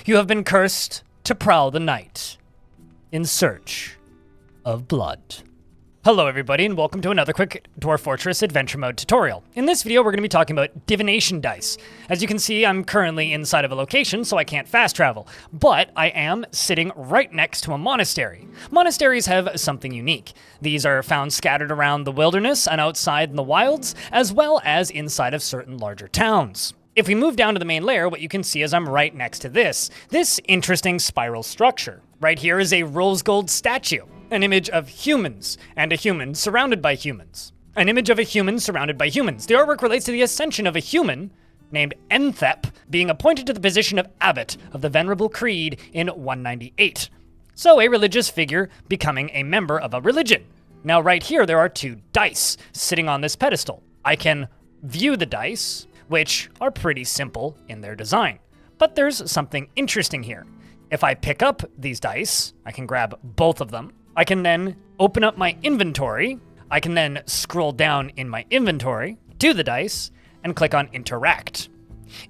You have been cursed to prowl the night in search of blood. Hello everybody, and welcome to another quick Dwarf Fortress Adventure Mode tutorial. In this video, we're going to be talking about divination dice. As you can see, I'm currently inside of a location, so I can't fast travel, but I am sitting right next to a monastery. Monasteries have something unique. These are found scattered around the wilderness and outside in the wilds, as well as inside of certain larger towns. If we move down to the main layer, what you can see is I'm right next to this interesting spiral structure. Right here is a rose gold statue. An image of humans, and a human surrounded by humans. An image of a human surrounded by humans. The artwork relates to the ascension of a human named Enthep being appointed to the position of abbot of the Venerable Creed in 198. So a religious figure becoming a member of a religion. Now right here there are two dice sitting on this pedestal. I can view the dice, which are pretty simple in their design. But there's something interesting here. If I pick up these dice, I can grab both of them. I can then open up my inventory. I can then scroll down in my inventory to the dice and click on Interact.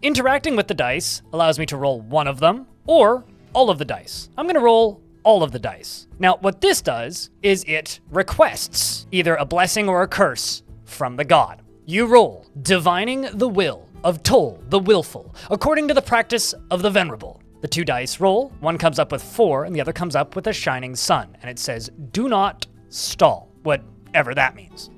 Interacting with the dice allows me to roll one of them or all of the dice. I'm going to roll all of the dice. Now, what this does is it requests either a blessing or a curse from the god. You roll Divining the Will of Toll the Willful, according to the practice of the Venerable. The two dice roll, one comes up with 4 and the other comes up with a shining sun, and it says, do not stall, whatever that means.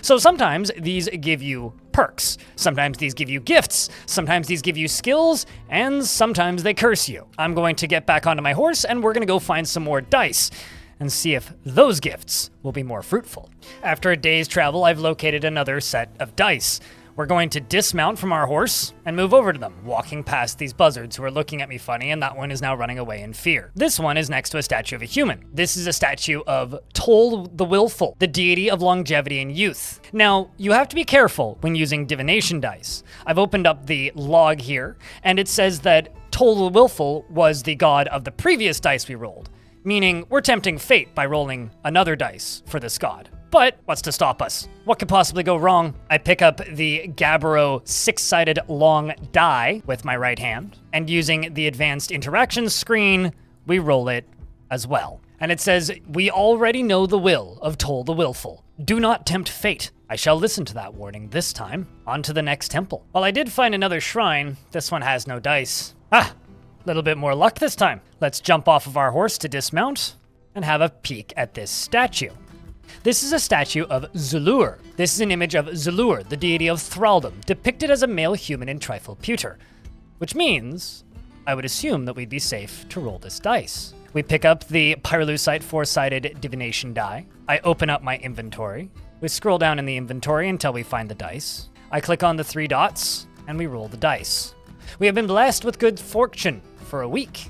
So sometimes these give you perks, sometimes these give you gifts, sometimes these give you skills, and sometimes they curse you. I'm going to get back onto my horse and we're gonna go find some more dice and see if those gifts will be more fruitful. After a day's travel, I've located another set of dice. We're going to dismount from our horse and move over to them, walking past these buzzards who are looking at me funny, and that one is now running away in fear. This one is next to a statue of a human. This is a statue of Toll the Willful, the deity of longevity and youth. Now, you have to be careful when using divination dice. I've opened up the log here, and it says that Toll the Willful was the god of the previous dice we rolled, meaning we're tempting fate by rolling another dice for this god. But what's to stop us? What could possibly go wrong? I pick up the Gabbro 6-sided long die with my right hand, and using the advanced interactions screen, we roll it as well. And it says, we already know the will of Toll the Willful. Do not tempt fate. I shall listen to that warning this time. On to the next temple. While I did find another shrine, this one has no dice. Little bit more luck this time. Let's jump off of our horse to dismount and have a peek at this statue. This is a statue of Zulur. This is an image of Zulur, the deity of thraldom, depicted as a male human in trifle pewter, which means I would assume that we'd be safe to roll this dice. We pick up the Pyrolusite 4-sided divination die. I open up my inventory. We scroll down in the inventory until we find the dice. I click on the 3 dots and we roll the dice. We have been blessed with good fortune for a week.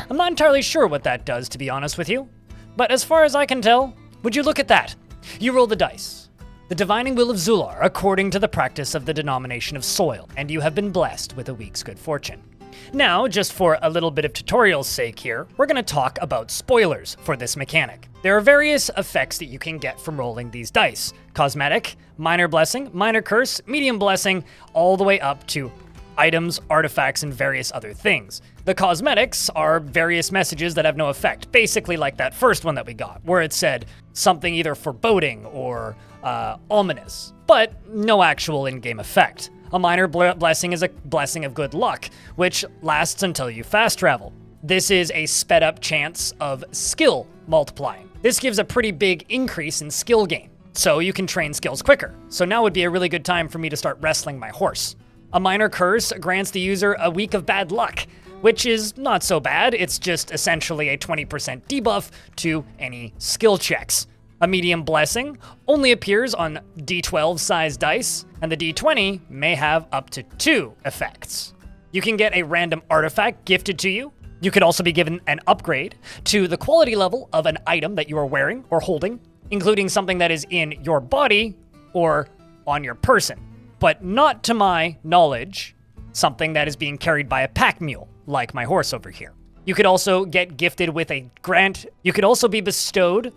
I'm not entirely sure what that does, to be honest with you, but as far as I can tell, would you look at that? You roll the dice. The divining will of Zular, according to the practice of the denomination of soil, and you have been blessed with a week's good fortune. Now, just for a little bit of tutorial's sake here, we're going to talk about spoilers for this mechanic. There are various effects that you can get from rolling these dice. Cosmetic, minor blessing, minor curse, medium blessing, all the way up to items, artifacts, and various other things. The cosmetics are various messages that have no effect, basically like that first one that we got, where it said something either foreboding or ominous, but no actual in-game effect. A minor blessing is a blessing of good luck, which lasts until you fast travel. This is a sped up chance of skill multiplying. This gives a pretty big increase in skill gain, so you can train skills quicker. So now would be a really good time for me to start wrestling my horse. A minor curse grants the user a week of bad luck, which is not so bad. It's just essentially a 20% debuff to any skill checks. A medium blessing only appears on D12 size dice, and the D20 may have up to 2 effects. You can get a random artifact gifted to you. You could also be given an upgrade to the quality level of an item that you are wearing or holding, including something that is in your body or on your person. But not to my knowledge, something that is being carried by a pack mule, like my horse over here. You could also get gifted with a grant. You could also be bestowed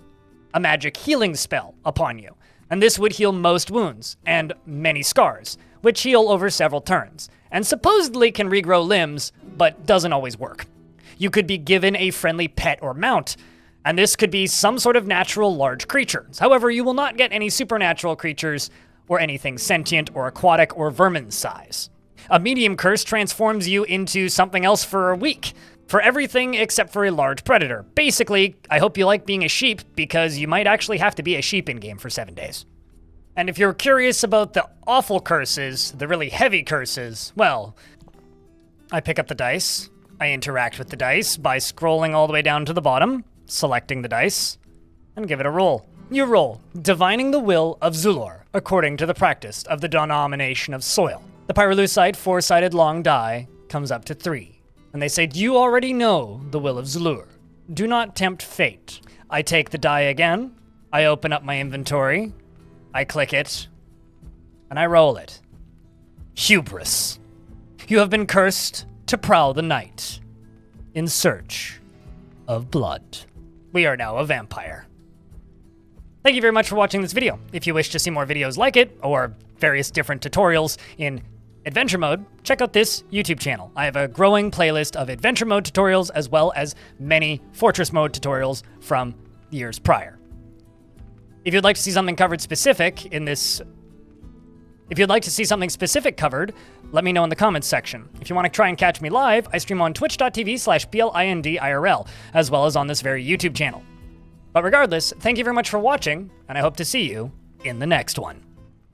a magic healing spell upon you, and this would heal most wounds and many scars, which heal over several turns, and supposedly can regrow limbs, but doesn't always work. You could be given a friendly pet or mount, and this could be some sort of natural large creature. However, you will not get any supernatural creatures or anything sentient or aquatic or vermin size. A medium curse transforms you into something else for a week, for everything except for a large predator. Basically, I hope you like being a sheep, because you might actually have to be a sheep in-game for 7 days. And if you're curious about the awful curses, the really heavy curses, well, I pick up the dice, I interact with the dice by scrolling all the way down to the bottom, selecting the dice, and give it a roll. You roll, divining the will of Zulor, according to the practice of the denomination of soil. The Pyrolusite 4-sided long die comes up to 3. And they say, you already know the will of Zulur. Do not tempt fate. I take the die again, I open up my inventory, I click it, and I roll it. Hubris. You have been cursed to prowl the night in search of blood. We are now a vampire. Thank you very much for watching this video. If you wish to see more videos like it, or various different tutorials in adventure mode, check out this YouTube channel. I have a growing playlist of adventure mode tutorials as well as many fortress mode tutorials from years prior. If you'd like to see something covered specific in this, if you'd like to see something specific covered, let me know in the comments section. If you want to try and catch me live, I stream on twitch.tv/BLINDIRL, as well as on this very YouTube channel. But regardless, thank you very much for watching, and I hope to see you in the next one.